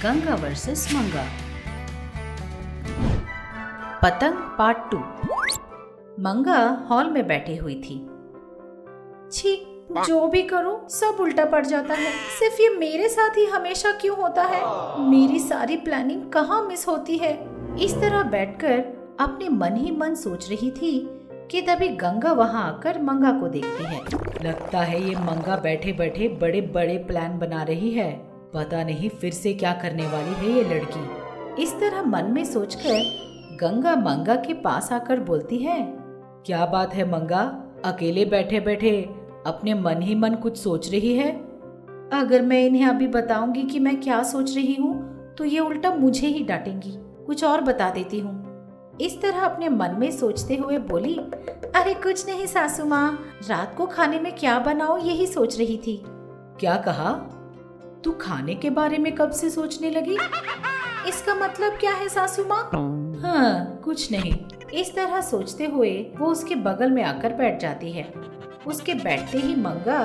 Ganga versus मंगा। पतंग part 2। मंगा हॉल में बैठी हुई थी। छी, जो भी करूं सब उल्टा पड़ जाता है। सिर्फ ये मेरे साथ ही हमेशा क्यों होता है? मेरी सारी प्लानिंग कहाँ मिस होती है? इस तरह बैठकर अपने मन ही मन सोच रही थी कि तभी गंगा वहाँ आकर मंगा को देखती है। लगता है ये मंगा बैठे बैठे बड़े बड़े प्लान बना रही है। पता नहीं फिर से क्या करने वाली है ये लड़की। इस तरह मन में सोचकर गंगा मंगा के पास आकर बोलती है, क्या बात है मंगा, अकेले बैठे बैठे अपने मन ही मन कुछ सोच रही है? अगर मैं इन्हें अभी बताऊंगी कि मैं क्या सोच रही हूँ तो ये उल्टा मुझे ही डांटेंगी। कुछ और बता देती हूँ। इस तरह अपने मन में सोचते हुए बोली, अरे कुछ नहीं सासू माँ, रात को खाने में क्या बनाऊं यही सोच रही थी। क्या कहा? तू खाने के बारे में कब से सोचने लगी? इसका मतलब क्या है सासू माँ? हाँ कुछ नहीं। इस तरह सोचते हुए वो उसके बगल में आकर बैठ जाती है। उसके बैठते ही मंगा,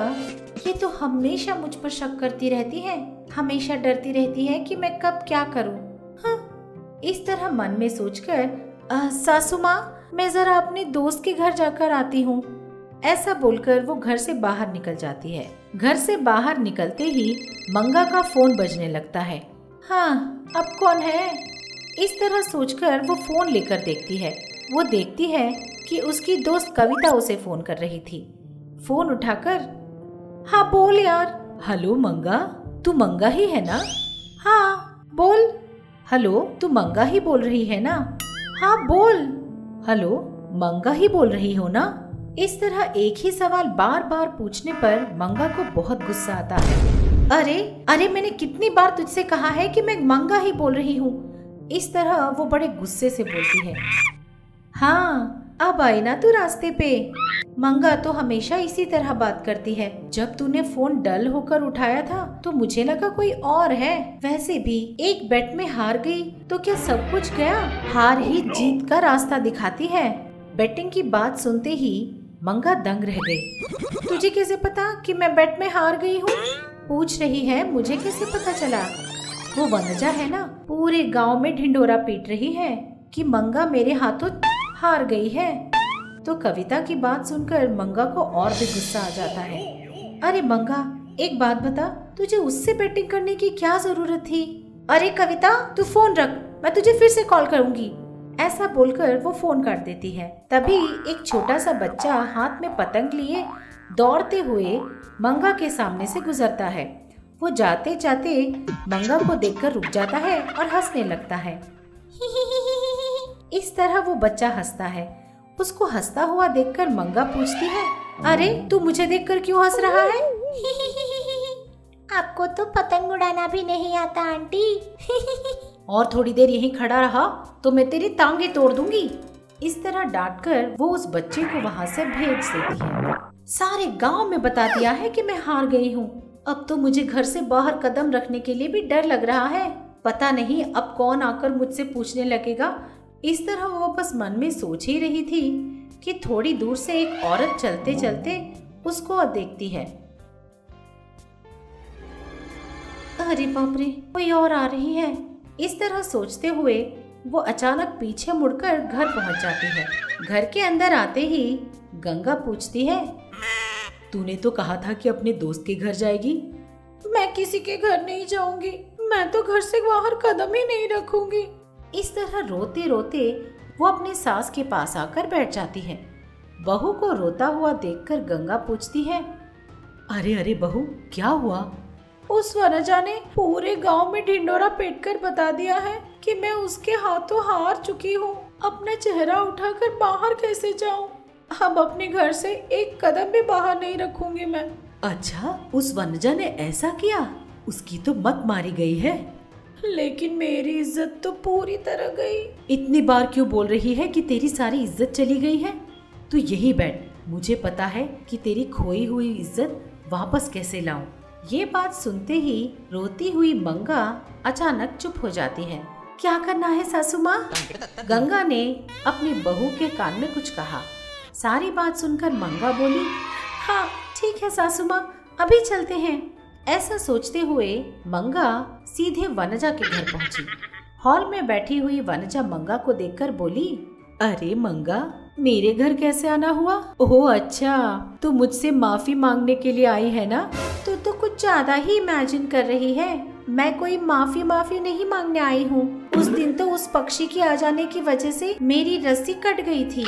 ये तो हमेशा मुझ पर शक करती रहती है, हमेशा डरती रहती है कि मैं कब क्या करूं। हाँ। इस तरह मन में सोचकर सासू माँ, मैं जरा अपने दोस्त के घर जाकर आती हूँ। ऐसा बोलकर वो घर से बाहर निकल जाती है। घर से बाहर निकलते ही मंगा का फोन बजने लगता है। हाँ, अब कौन है? इस तरह सोचकर वो फोन लेकर देखती है। वो देखती है कि उसकी दोस्त कविता उसे फोन कर रही थी। फोन उठाकर, हाँ बोल यार। हेलो मंगा, तू मंगा ही है ना? हाँ बोल। हेलो, तू मंगा ही बोल रही है ना? हाँ बोल। हेलो, मंगा ही बोल रही हो ना? इस तरह एक ही सवाल बार बार पूछने पर मंगा को बहुत गुस्सा आता है। अरे मैंने कितनी बार तुझसे कहा है कि मैं मंगा ही बोल रही हूँ। इस तरह वो बड़े गुस्से से बोलती है। हाँ, अब आई ना तू रास्ते पे। मंगा तो हमेशा इसी तरह बात करती है। जब तूने फोन डल होकर उठाया था तो मुझे लगा कोई और है। वैसे भी एक बेट में हार गई तो क्या सब कुछ गया? हार ही जीत का रास्ता दिखाती है। बेटिंग की बात सुनते ही मंगा दंग रह गई। तुझे कैसे पता कि मैं बेट में हार गई हूँ? पूछ रही है, मुझे कैसे पता चला? वो वनजा है ना, पूरे गाँव में ढिंढोरा पीट रही है कि मंगा मेरे हाथों हार गई है। तो कविता की बात सुनकर मंगा को और भी गुस्सा आ जाता है। अरे मंगा, एक बात बता, तुझे उससे बैटिंग करने की क्या जरूरत थी? अरे कविता, तू फोन रख, मैं तुझे फिर से कॉल करूंगी। ऐसा बोलकर वो फोन काट देती है। तभी एक छोटा सा बच्चा हाथ में पतंग लिए दौड़ते हुए मंगा के सामने से गुजरता है। वो जाते जाते मंगा को देखकर रुक जाता है और हंसने लगता है। इस तरह वो बच्चा हंसता है। उसको हंसता हुआ देखकर मंगा पूछती है, अरे तू मुझे देखकर क्यों हंस रहा है? आपको तो पतंग उड़ाना भी नहीं आता आंटी। और थोड़ी देर यहीं खड़ा रहा तो मैं तेरी टांगे तोड़ दूंगी। इस तरह डांटकर वो उस बच्चे को वहाँ से भेज देती है। सारे गांव में बता दिया है कि मैं हार गई हूँ। अब तो मुझे घर से बाहर कदम रखने के लिए भी डर लग रहा है। पता नहीं अब कौन आकर मुझसे पूछने लगेगा। इस तरह वो बस मन में सोच ही रही थी कि थोड़ी दूर से एक औरत चलते चलते उसको देखती है। अरे बाप रे, कोई और आ रही है। इस तरह सोचते हुए वो अचानक पीछे मुड़कर घर पहुंच जाती है। घर के अंदर आते ही गंगा पूछती है, तूने तो कहा था कि अपने दोस्त के घर जाएगी। मैं किसी के घर नहीं जाऊंगी, मैं तो घर से बाहर कदम ही नहीं रखूंगी। इस तरह रोते रोते वो अपने सास के पास आकर बैठ जाती है। बहू को रोता हुआ देखकर गंगा पूछती है, अरे बहू, क्या हुआ? उस वनजा ने पूरे गांव में ढिंडोरा पीटकर बता दिया है कि मैं उसके हाथों हार चुकी हूँ। अपना चेहरा उठाकर बाहर कैसे जाऊँ? अब अपने घर से एक कदम भी बाहर नहीं रखूंगी मैं। अच्छा, उस वनजा ने ऐसा किया? उसकी तो मत मारी गई है। लेकिन मेरी इज्जत तो पूरी तरह गई। इतनी बार क्यों बोल रही है कि तेरी सारी इज्जत चली गई है? तू यही बैठ, मुझे पता है कि तेरी खोई हुई इज्जत वापस कैसे लाऊं। ये बात सुनते ही रोती हुई मंगा अचानक चुप हो जाती है। क्या करना है सासू माँ? गंगा ने अपनी बहू के कान में कुछ कहा। सारी बात सुनकर मंगा बोली, हाँ ठीक है सासू माँ, अभी चलते हैं। ऐसा सोचते हुए मंगा सीधे वनजा के घर पहुंची। हॉल में बैठी हुई वनजा मंगा को देखकर बोली, अरे मंगा, मेरे घर कैसे आना हुआ? ओह अच्छा, तू मुझसे माफी मांगने के लिए आई है ना? तो कुछ ज्यादा ही इमेजिन कर रही है। मैं कोई माफी नहीं मांगने आई हूँ। उस दिन तो उस पक्षी के आ जाने की वजह से मेरी रस्सी कट गई थी,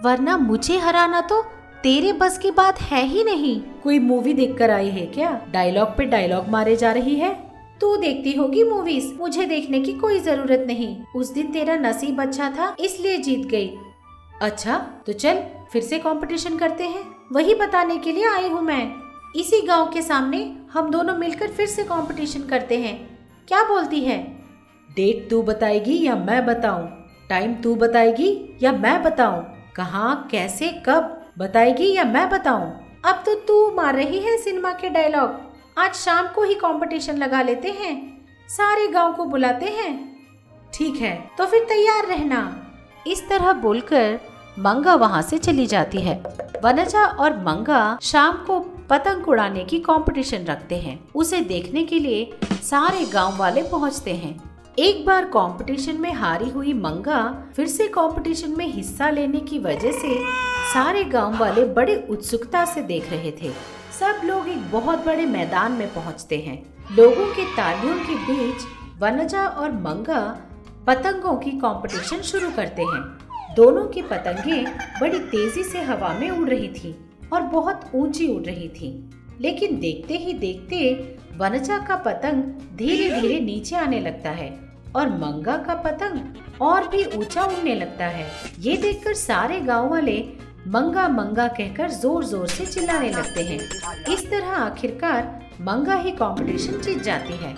वरना मुझे हराना तो तेरे बस की बात है ही नहीं। कोई मूवी देखकर आई है क्या? डायलॉग पे डायलॉग मारे जा रही है। तू देखती होगी मूवीज, मुझे देखने की कोई जरूरत नहीं। उस दिन तेरा नसीब अच्छा था इसलिए जीत गई। अच्छा तो चल फिर से कंपटीशन करते हैं। वही बताने के लिए आई हूँ मैं। इसी गांव के सामने हम दोनों मिलकर फिर से कंपटीशन करते हैं। क्या बोलती है? डेट तू बताएगी या मैं बताऊं? टाइम तू बताएगी या मैं बताऊं? कहाँ, कैसे, कब बताएगी या मैं बताऊं? अब तो तू मार रही है सिनेमा के डायलॉग। आज शाम को ही कंपटीशन लगा लेते हैं, सारे गांव को बुलाते हैं। ठीक है, तो फिर तैयार रहना। इस तरह बोलकर मंगा वहाँ से चली जाती है। वनजा और मंगा शाम को पतंग उड़ाने की कंपटीशन रखते हैं। उसे देखने के लिए सारे गांव वाले पहुँचते हैं। एक बार कंपटीशन में हारी हुई मंगा फिर से कंपटीशन में हिस्सा लेने की वजह से सारे गांव वाले बड़े उत्सुकता से देख रहे थे। सब लोग एक बहुत बड़े मैदान में पहुंचते हैं। लोगों के तालियों के बीच वनजा और मंगा पतंगों की कंपटीशन शुरू करते हैं। दोनों की पतंगें बड़ी तेजी से हवा में उड़ रही थी और बहुत ऊंची उड़ रही थी। लेकिन देखते ही देखते वनजा का पतंग धीरे धीरे नीचे आने लगता है और मंगा का पतंग और भी ऊंचा उड़ने लगता है। ये देखकर सारे गांव वाले मंगा मंगा कहकर जोर जोर से चिल्लाने लगते हैं। इस तरह आखिरकार मंगा ही कंपटीशन जीत जाती है।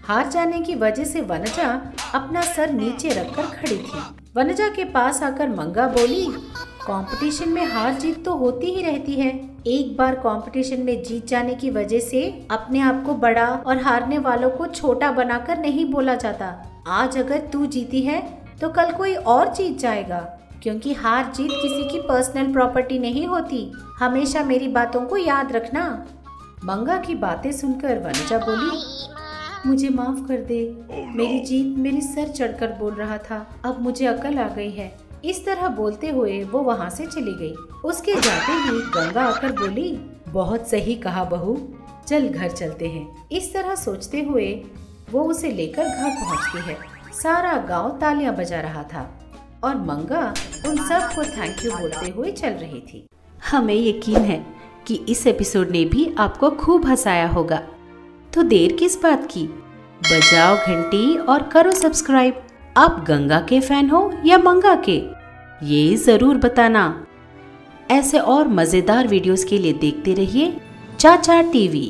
हार जाने की वजह से वनजा अपना सर नीचे रखकर खड़ी थी। वनजा के पास आकर मंगा बोली, कंपटीशन में हार जीत तो होती ही रहती है। एक बार कंपटीशन में जीत जाने की वजह से अपने आप को बड़ा और हारने वालों को छोटा बनाकर नहीं बोला जाता। आज अगर तू जीती है तो कल कोई और जीत जाएगा, क्योंकि हार जीत किसी की पर्सनल प्रॉपर्टी नहीं होती। हमेशा मेरी बातों को याद रखना। मंगा की बातें सुनकर वनजा बोली, मुझे माफ कर दे, मेरी जीत मेरी सर चढ़कर बोल रहा था, अब मुझे अकल आ गई है। इस तरह बोलते हुए वो वहाँ से चली गई। उसके जाते ही गंगा आकर बोली, बहुत सही कहा बहू, चल घर चलते हैं। इस तरह सोचते हुए वो उसे लेकर घर पहुँचती है। सारा गांव तालियां बजा रहा था और मंगा उन सब को थैंक यू बोलते हुए चल रही थी। हमें यकीन है कि इस एपिसोड ने भी आपको खूब हंसाया होगा, तो देर किस बात की, बजाओ घंटी और करो सब्सक्राइब। आप गंगा के फैन हो या मंगा के, ये जरूर बताना। ऐसे और मजेदार वीडियोस के लिए देखते रहिए चाचा टीवी।